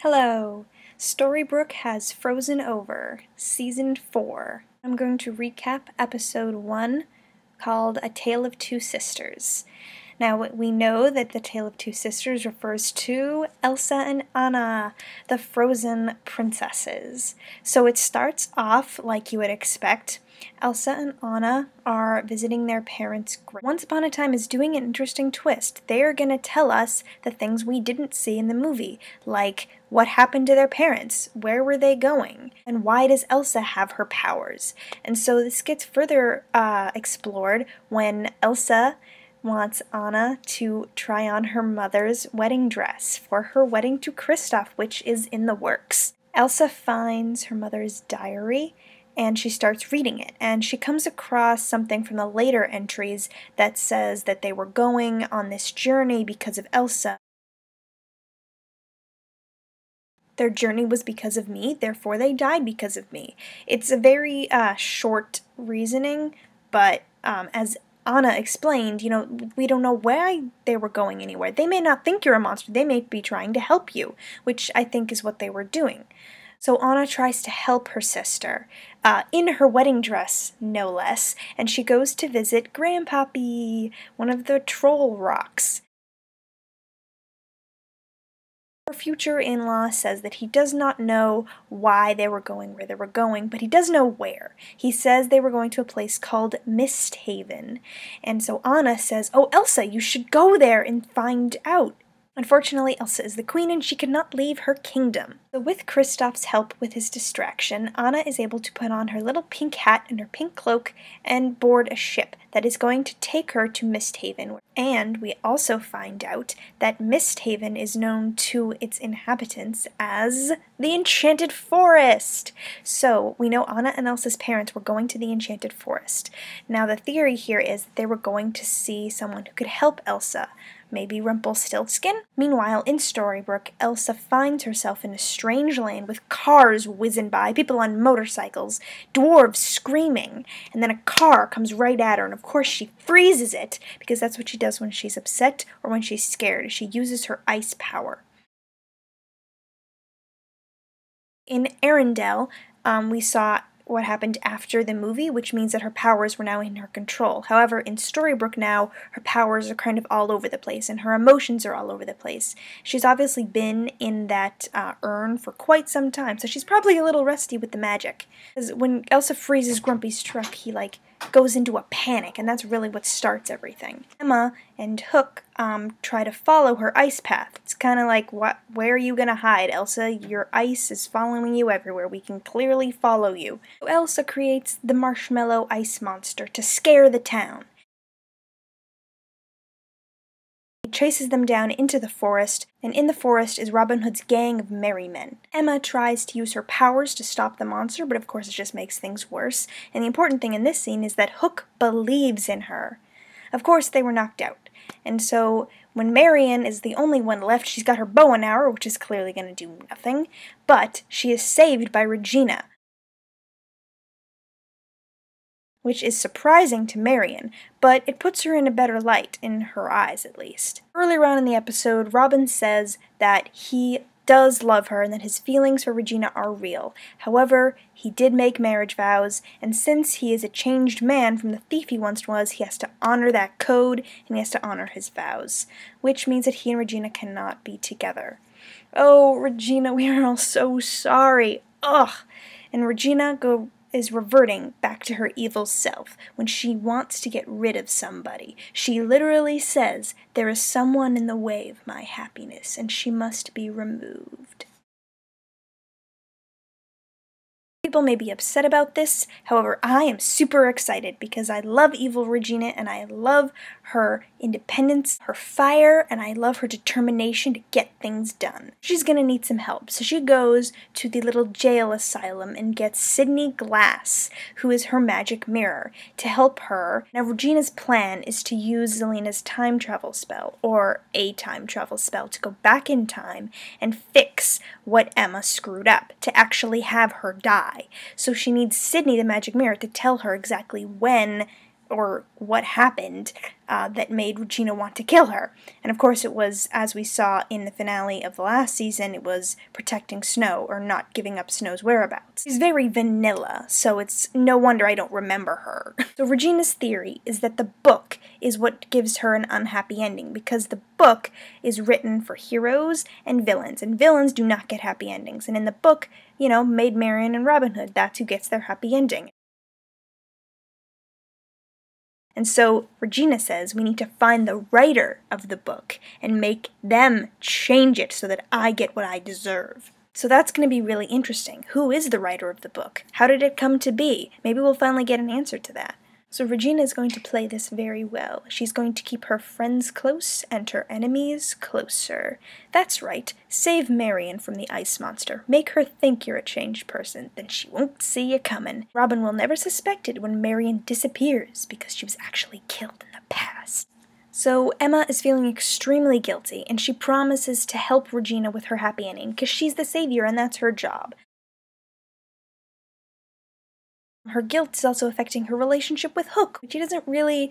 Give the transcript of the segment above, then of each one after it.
Hello! Storybrooke has frozen over, Season 4. I'm going to recap Episode 1, called A Tale of Two Sisters. Now, we know that the Tale of Two Sisters refers to Elsa and Anna, the frozen princesses. So it starts off like you would expect. Elsa and Anna are visiting their parents' grave. Once Upon a Time is doing an interesting twist. They are going to tell us the things we didn't see in the movie, like what happened to their parents, where were they going, and why does Elsa have her powers. And so this gets further explored when Elsa wants Anna to try on her mother's wedding dress for her wedding to Kristoff, which is in the works. Elsa finds her mother's diary and she starts reading it, and she comes across something from the later entries that says that they were going on this journey because of Elsa. Their journey was because of me, therefore they died because of me. It's a very short reasoning, but as Anna explained, we don't know why they were going anywhere. They may not think you're a monster, they may be trying to help you, which I think is what they were doing. So Anna tries to help her sister, in her wedding dress, no less, and she goes to visit Grandpappy, one of the troll rocks. Her future in-law says that he does not know why they were going where they were going, but he does know where. He says they were going to a place called Misthaven. And so Anna says, "Oh, Elsa, you should go there and find out." Unfortunately, Elsa is the queen and she cannot leave her kingdom. So with Kristoff's help with his distraction, Anna is able to put on her little pink hat and her pink cloak and board a ship that is going to take her to Misthaven. And we also find out that Misthaven is known to its inhabitants as the Enchanted Forest. So we know Anna and Elsa's parents were going to the Enchanted Forest. Now the theory here is that they were going to see someone who could help Elsa. Maybe Rumpelstiltskin? Meanwhile, in Storybrooke, Elsa finds herself in a strange land with cars whizzing by, people on motorcycles, dwarves screaming, and then a car comes right at her, and of course she freezes it, because that's what she does when she's upset or when she's scared. She uses her ice power. In Arendelle, we saw what happened after the movie, which means that her powers were now in her control. However, in Storybrooke now, her powers are kind of all over the place, and her emotions are all over the place. She's obviously been in that urn for quite some time, so she's probably a little rusty with the magic. Because when Elsa freezes Grumpy's truck, he, goes into a panic, and that's really what starts everything. Emma and Hook try to follow her ice path. It's kind of like, where are you gonna hide, Elsa? Your ice is following you everywhere. We can clearly follow you. So Elsa creates the marshmallow ice monster to scare the town. He chases them down into the forest, and in the forest is Robin Hood's gang of merry men. Emma tries to use her powers to stop the monster, but of course it just makes things worse. And the important thing in this scene is that Hook believes in her. Of course, they were knocked out. And so when Marion is the only one left, she's got her bow and arrow, which is clearly going to do nothing, but she is saved by Regina, which is surprising to Marion, but it puts her in a better light, in her eyes at least. Earlier on in the episode, Robin says that he does love her and that his feelings for Regina are real. However, he did make marriage vows, and since he is a changed man from the thief he once was, he has to honor that code and he has to honor his vows, which means that he and Regina cannot be together. Oh, Regina, we are all so sorry. Ugh! And Regina is reverting back to her evil self when she wants to get rid of somebody. She literally says, "There is someone in the way of my happiness, and she must be removed." People may be upset about this, however, I am super excited because I love evil Regina and I love her independence, her fire, and I love her determination to get things done. She's gonna need some help, so she goes to the little jail asylum and gets Sidney Glass, who is her magic mirror, to help her. Now, Regina's plan is to use Zelina's time travel spell, or a time travel spell, to go back in time and fix what Emma screwed up, to actually have her die. So she needs Sidney, the magic mirror, to tell her exactly when or what happened that made Regina want to kill her. And of course it was, as we saw in the finale of the last season, it was protecting Snow, or not giving up Snow's whereabouts. She's very vanilla, so it's no wonder I don't remember her. So Regina's theory is that the book is what gives her an unhappy ending, because the book is written for heroes and villains do not get happy endings. And in the book, you know, Maid Marian and Robin Hood, that's who gets their happy ending. And so Regina says we need to find the writer of the book and make them change it so that I get what I deserve. So that's going to be really interesting. Who is the writer of the book? How did it come to be? Maybe we'll finally get an answer to that. So Regina is going to play this very well. She's going to keep her friends close and her enemies closer. That's right, save Marian from the ice monster. Make her think you're a changed person, then she won't see you coming. Robin will never suspect it when Marian disappears because she was actually killed in the past. So Emma is feeling extremely guilty, and she promises to help Regina with her happy ending because she's the savior and that's her job. Her guilt is also affecting her relationship with Hook, which she doesn't really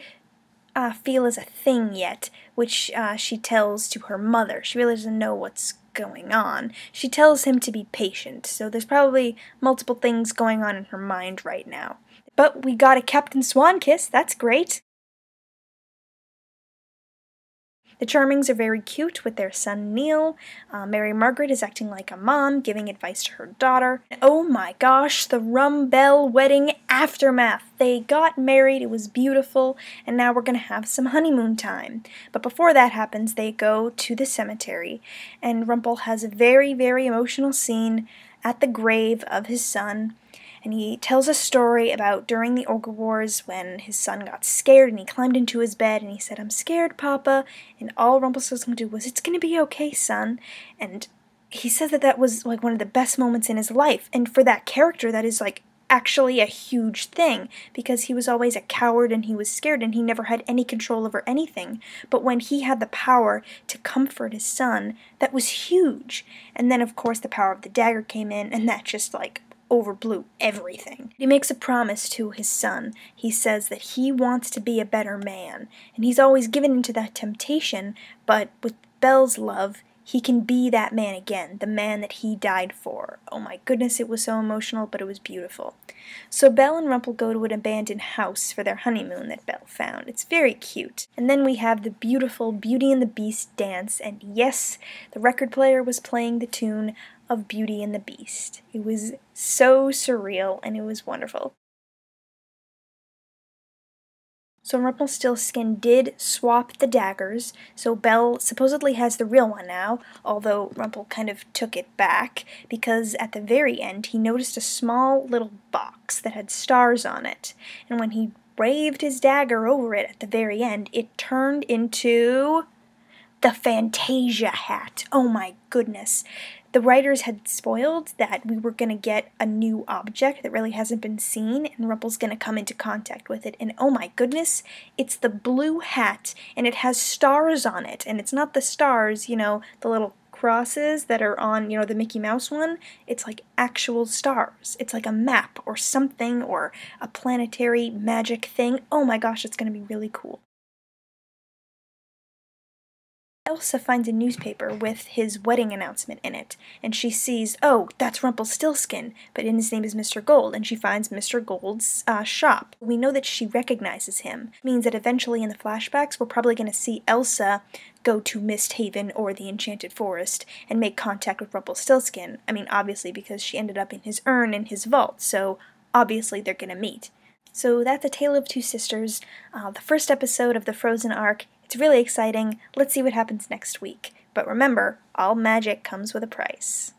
feel as a thing yet, which she tells to her mother. She really doesn't know what's going on. She tells him to be patient, so there's probably multiple things going on in her mind right now. But we got a Captain Swan kiss, that's great. The Charmings are very cute with their son Neil. Mary Margaret is acting like a mom, giving advice to her daughter. Oh my gosh, the Rumbelle wedding aftermath. They got married, it was beautiful, and now we're going to have some honeymoon time. But before that happens, they go to the cemetery, and Rumpel has a very, very emotional scene at the grave of his son. And he tells a story about during the Ogre Wars when his son got scared and he climbed into his bed and he said, "I'm scared, Papa." And all Rumpelstiltskin could do was, "It's going to be okay, son." And he said that that was like one of the best moments in his life. And for that character, that is like actually a huge thing, because he was always a coward and he was scared and he never had any control over anything. But when he had the power to comfort his son, that was huge. And then of course the power of the dagger came in, and that just like overblew everything. He makes a promise to his son. He says that he wants to be a better man, and he's always given into that temptation, but with Belle's love, he can be that man again, the man that he died for. Oh my goodness, it was so emotional, but it was beautiful. So Belle and Rumpel go to an abandoned house for their honeymoon that Belle found. It's very cute. And then we have the beautiful Beauty and the Beast dance, and yes, the record player was playing the tune of Beauty and the Beast. It was so surreal and it was wonderful. So Rumpelstiltskin did swap the daggers, so Belle supposedly has the real one now, although Rumpel kind of took it back, because at the very end he noticed a small little box that had stars on it, and when he waved his dagger over it at the very end, it turned into the Fantasia hat. Oh my goodness. The writers had spoiled that we were going to get a new object that really hasn't been seen, and Rumpel's going to come into contact with it, and oh my goodness, it's the blue hat, and it has stars on it, and it's not the stars, you know, the little crosses that are on, you know, the Mickey Mouse one. It's like actual stars. It's like a map or something, or a planetary magic thing. Oh my gosh, it's going to be really cool. Elsa finds a newspaper with his wedding announcement in it, and she sees, oh, that's Rumpelstiltskin, but his name is Mr. Gold, and she finds Mr. Gold's shop. We know that she recognizes him. It means that eventually in the flashbacks, we're probably going to see Elsa go to Mist Haven or the Enchanted Forest and make contact with Rumpelstiltskin. I mean, obviously, because she ended up in his urn in his vault, so obviously they're going to meet. So that's A Tale of Two Sisters, the first episode of the Frozen arc. It's really exciting. Let's see what happens next week. But remember, all magic comes with a price.